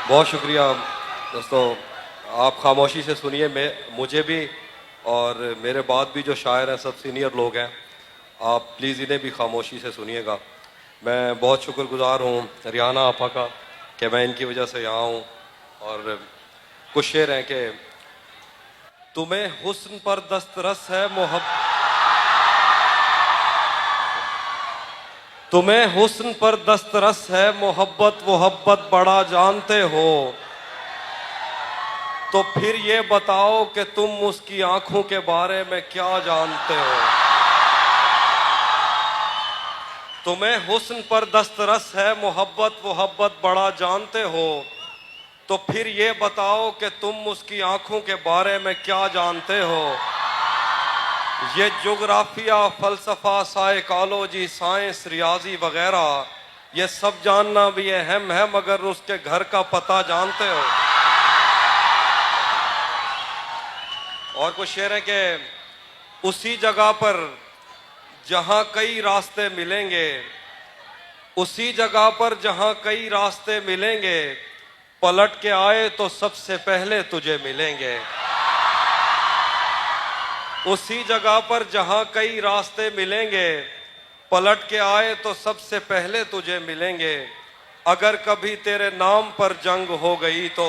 बहुत शुक्रिया दोस्तों। आप खामोशी से सुनिए, मैं मुझे भी और मेरे बाद भी जो शायर हैं सब सीनियर लोग हैं, आप प्लीज़ इन्हें भी खामोशी से सुनिएगा। मैं बहुत शुक्रगुजार हूँ रियाना आपा का कि मैं इनकी वजह से यहाँ हूँ। और कुछ शेर हैं कि तुम्हें हुस्न पर दस्तरस है मोहब्बत, तुम्हें हुस्न पर दस्तरस है मोहब्बत मोहब्बत बड़ा जानते हो, तो फिर ये बताओ कि तुम उसकी आंखों के बारे में क्या जानते हो। तुम्हें हुस्न पर दस्तरस है मोहब्बत मोहब्बत बड़ा जानते हो, तो फिर ये बताओ कि तुम उसकी आंखों के बारे में क्या जानते हो। ये जोग्राफिया फलसफा साइकोलॉजी साइंस रियाजी वगैरह ये सब जानना भी अहम है, मगर उसके घर का पता जानते हो। और कुछ शेर है कि उसी जगह पर जहां कई रास्ते मिलेंगे, उसी जगह पर जहां कई रास्ते मिलेंगे, पलट के आए तो सबसे पहले तुझे मिलेंगे। उसी जगह पर जहां कई रास्ते मिलेंगे, पलट के आए तो सबसे पहले तुझे मिलेंगे। अगर कभी तेरे नाम पर जंग हो गई तो,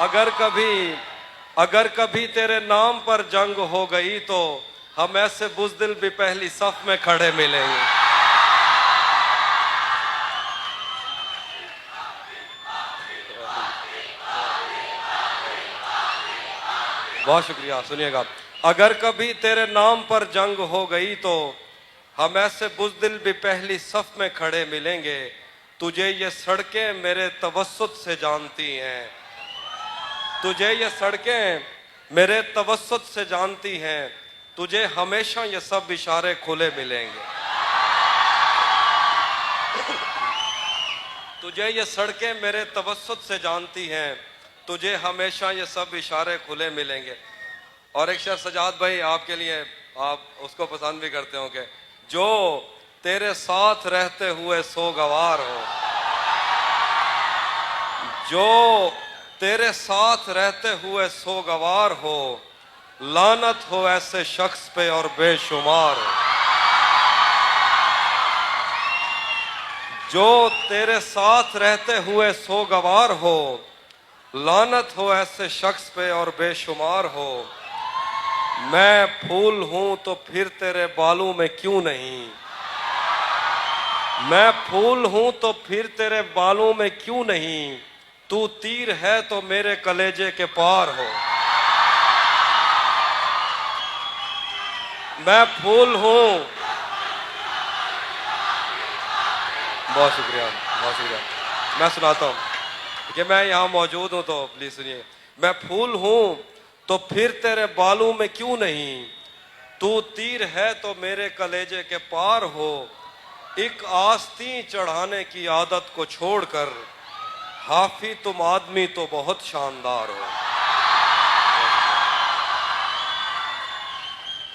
अगर कभी अगर कभी तेरे नाम पर जंग हो गई तो हम ऐसे बुज़दिल भी पहली सफ में खड़े मिलेंगे। बहुत शुक्रिया, सुनिएगा। अगर कभी तेरे नाम पर जंग हो गई तो हम ऐसे बुज़दिल भी पहली सफ में खड़े मिलेंगे। तुझे ये सड़कें मेरे तवस्सुत से जानती हैं, तुझे ये सड़कें मेरे तवस्सुत से जानती हैं, तुझे हमेशा ये सब इशारे खुले मिलेंगे। तुझे ये सड़कें मेरे तवस्सुत से जानती हैं, तुझे हमेशा ये सब इशारे खुले मिलेंगे। और एक शेर सजाद भाई आपके लिए, आप उसको पसंद भी करते हो कि जो तेरे साथ रहते हुए सोगवार हो, जो तेरे साथ रहते हुए सोगवार हो, लानत हो ऐसे शख्स पे और बेशुमार हो। जो तेरे साथ रहते हुए सोगवार हो, लानत हो ऐसे शख्स पे और बेशुमार हो। मैं फूल हूं तो फिर तेरे बालों में क्यों नहीं, मैं फूल हूं तो फिर तेरे बालों में क्यों नहीं, तू तीर है तो मेरे कलेजे के पार हो। मैं फूल हूं, बहुत शुक्रिया, बहुत शुक्रिया। मैं सुनाता हूं कि मैं यहाँ मौजूद हूं तो प्लीज सुनिए। मैं फूल हूं तो फिर तेरे बालों में क्यों नहीं, तू तीर है तो मेरे कलेजे के पार हो। एक आस्तीन चढ़ाने की आदत को छोड़कर हाफी तुम आदमी तो बहुत शानदार हो।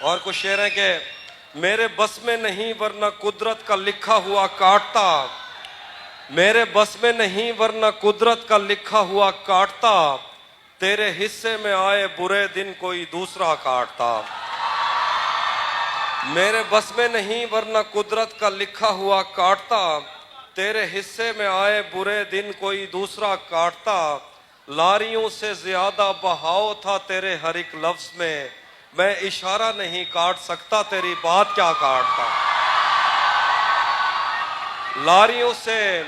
और कुछ शेर है कि मेरे बस में नहीं वरना कुदरत का लिखा हुआ काटता, मेरे बस में नहीं वरना कुदरत का लिखा हुआ काटता, तेरे हिस्से में आए बुरे दिन कोई दूसरा काटता। मेरे बस में नहीं वरना कुदरत का लिखा हुआ काटता, तेरे हिस्से में आए बुरे दिन कोई दूसरा काटता। लारियों से ज्यादा बहाव था तेरे हर एक लफ्ज में, मैं इशारा नहीं काट सकता तेरी बात क्या काटता। लारियों से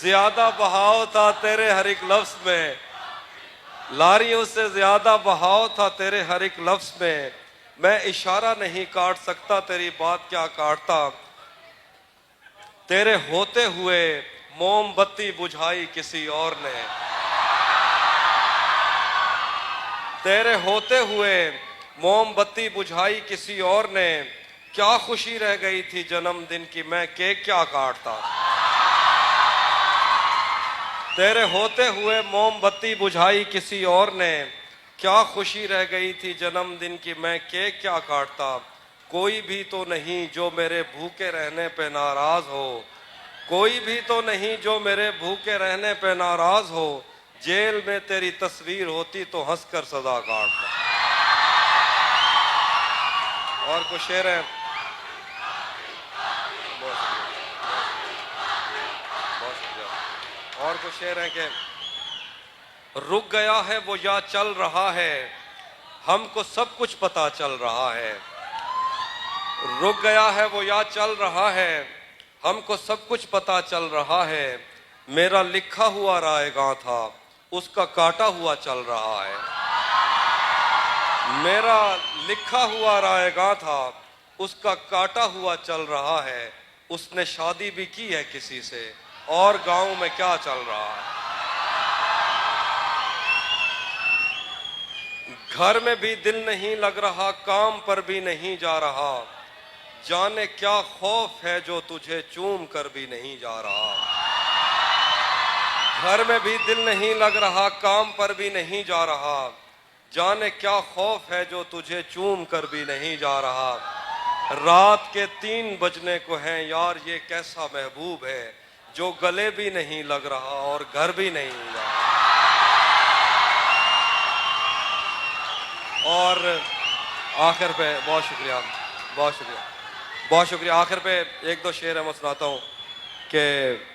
ज्यादा बहाव था तेरे हर एक लफ्ज में, लारियों से ज्यादा बहाव था तेरे हर एक लफ्ज में, मैं इशारा नहीं काट सकता तेरी बात क्या काटता। तेरे होते हुए मोमबत्ती बुझाई किसी और ने, तेरे होते हुए मोमबत्ती बुझाई किसी और ने, क्या खुशी रह गई थी जन्मदिन की मैं केक क्या काटता। तेरे होते हुए मोमबत्ती बुझाई किसी और ने, क्या खुशी रह गई थी जन्मदिन की मैं केक क्या काटता। कोई भी तो नहीं जो मेरे भूखे रहने पे नाराज हो, कोई भी तो नहीं जो मेरे भूखे रहने पे नाराज हो, जेल में तेरी तस्वीर होती तो हंसकर सजा काटता। और कुछ शेर है, बहुत शुक्रिया। और कुछ शेर है कि रुक गया है वो या चल रहा है, हमको सब कुछ पता चल रहा है। रुक गया है वो या चल रहा है, हमको सब कुछ पता चल रहा है। मेरा लिखा हुआ रायगा था, उसका काटा हुआ चल रहा है। मेरा लिखा हुआ रायगा था, उसका काटा हुआ चल रहा है। उसने शादी भी की है किसी से, और गांव में क्या चल रहा है। घर में भी दिल नहीं लग रहा, काम पर भी नहीं जा रहा। जाने क्या खौफ है जो तुझे चूम कर भी नहीं जा रहा। घर में भी दिल नहीं लग रहा, काम पर भी नहीं जा रहा। जाने क्या खौफ है जो तुझे चूम कर भी नहीं जा रहा। रात के 3 बजने को है यार, ये कैसा महबूब है जो गले भी नहीं लग रहा और घर भी नहीं जा रहा। और आखिर पे बहुत शुक्रिया, बहुत शुक्रिया, बहुत शुक्रिया। आखिर पे 1-2 शेर है, मैं सुनाता हूँ कि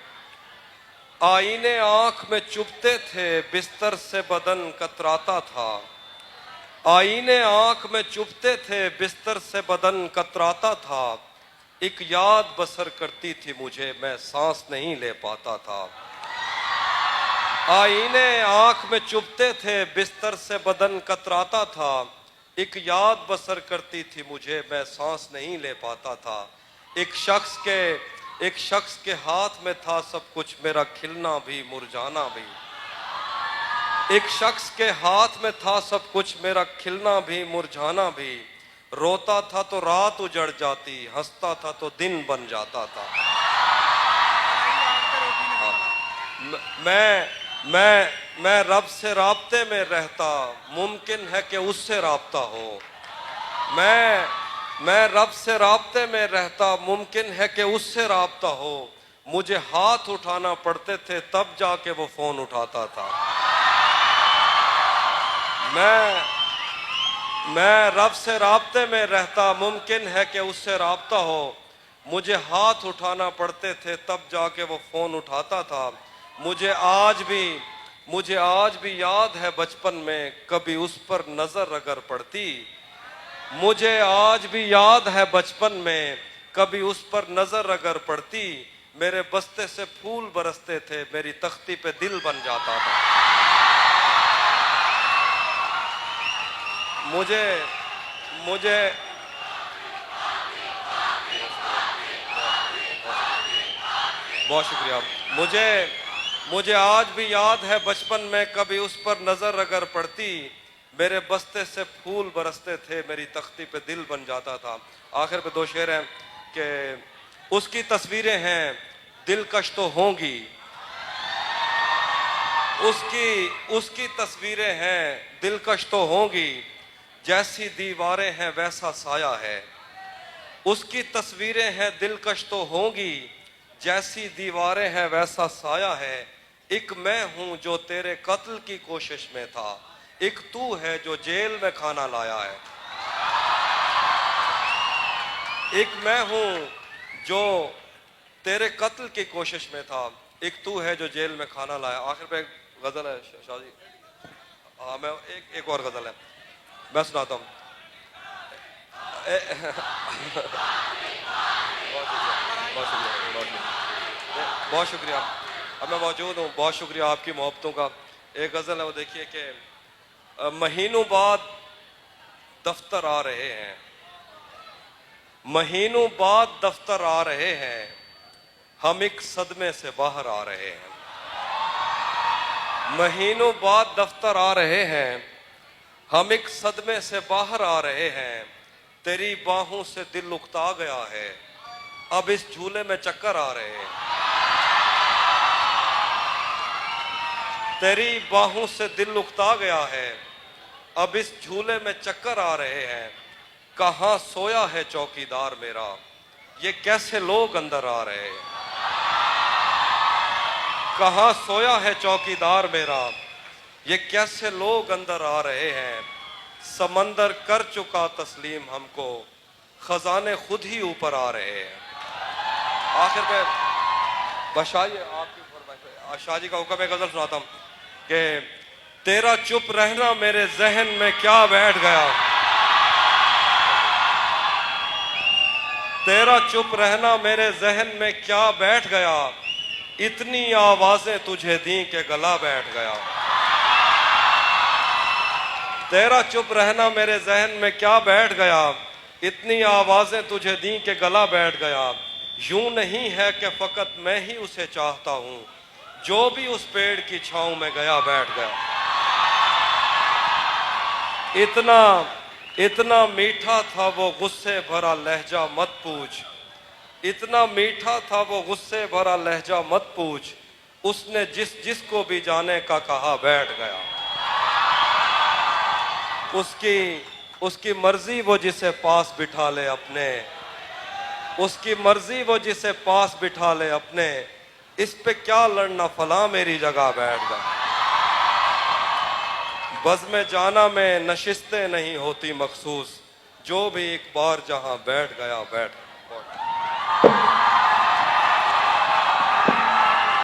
आईने आंख में चुभते थे, बिस्तर से बदन कतराता था। आईने आंख में चुभते थे, बिस्तर से बदन कतराता था। एक याद बसर करती थी मुझे, मैं सांस नहीं ले पाता था। आईने आंख में चुभते थे, बिस्तर से बदन कतराता था। एक याद बसर करती थी मुझे, मैं सांस नहीं ले पाता था। एक शख्स के हाथ में था सब कुछ, मेरा खिलना भी मुरझाना भी। एक शख्स के हाथ में था सब कुछ, मेरा खिलना भी मुरझाना भी। रोता था तो रात उजड़ जाती, हंसता था तो दिन बन जाता था। मैं रब से राब्ते में रहता, मुमकिन है कि उससे राब्ता हो। मैं रब से राब्ते में रहता, मुमकिन है कि उससे राब्ता हो। मुझे हाथ उठाना पड़ते थे, तब जाके वो फोन उठाता था। मैं रब से राब्ते में रहता, मुमकिन है कि उससे राब्ता हो। मुझे हाथ उठाना पड़ते थे, तब जाके वो फोन उठाता था। मुझे आज भी याद है बचपन में, कभी उस पर नजर अगर पड़ती। मुझे आज भी याद है बचपन में, कभी उस पर नजर अगर पड़ती। मेरे बस्ते से फूल बरसते थे, मेरी तख्ती पे दिल बन जाता था। मुझे बहुत शुक्रिया। मुझे आज भी याद है बचपन में, कभी उस पर नजर अगर पड़ती। मेरे बस्ते से फूल बरसते थे, मेरी तख्ती पे दिल बन जाता था। आखिर पे 2 शेर हैं कि उसकी तस्वीरें हैं दिलकश तो होंगी। उसकी तस्वीरें हैं दिलकश तो होंगी। जैसी दीवारें हैं वैसा साया है। उसकी तस्वीरें हैं दिलकश तो होंगी। जैसी दीवारें हैं वैसा साया है। एक मैं हूं जो तेरे कत्ल की कोशिश में था, एक तू है जो जेल में खाना लाया है। एक मैं हूं जो तेरे कत्ल की कोशिश में था, एक तू है जो जेल में खाना लाया। आखिर पे गजल है शादी। हाँ, मैं एक और गजल है, मैं सुनाता हूँ। बहुत शुक्रिया। अब मैं मौजूद हूँ, बहुत शुक्रिया आपकी मोहब्बतों का। एक गजल है, वो देखिए कि महीनों बाद दफ्तर आ रहे हैं। महीनों बाद दफ्तर आ रहे हैं, हम एक सदमे से बाहर आ रहे हैं। महीनों बाद दफ्तर आ रहे हैं, हम एक सदमे से बाहर आ रहे हैं। तेरी बाहों से दिल उकता गया है, अब इस झूले में चक्कर आ रहे हैं। तेरी बाहों से दिल उकता गया है, अब इस झूले में चक्कर आ रहे हैं। कहाँ सोया है चौकीदार मेरा, ये कैसे लोग अंदर आ रहे हैं। कहाँ सोया है चौकीदार मेरा, ये कैसे लोग अंदर आ रहे हैं। समंदर कर चुका तस्लीम हमको, खजाने खुद ही ऊपर आ रहे हैं। आखिर पे बशाइए आपकी फरमाइश, शाह जी का हुक्म है, गजल सुनाता हूं कि तेरा चुप रहना मेरे जहन में क्या बैठ गया, तेरा चुप रहना मेरे जहन में क्या बैठ गया, इतनी आवाजें तुझे दी के गला बैठ गया। तेरा चुप रहना मेरे जहन में क्या बैठ गया, इतनी आवाजें तुझे दी के गला बैठ गया। यूं नहीं है कि फकत मैं ही उसे चाहता हूं, जो भी उस पेड़ की छांव में गया बैठ गया। इतना इतना मीठा था वो गुस्से भरा लहजा मत पूछ, इतना मीठा था वो गुस्से भरा लहजा मत पूछ, उसने जिसको भी जाने का कहा बैठ गया। उसकी मर्जी वो जिसे पास बिठा ले अपने, उसकी मर्जी वो जिसे पास बिठा ले अपने, इस पे क्या लड़ना फला मेरी जगह बैठ गया। बज़्म जाना में नशिस्तें नहीं होती मखसूस, जो भी एक बार जहां बैठ गया बैठ गया।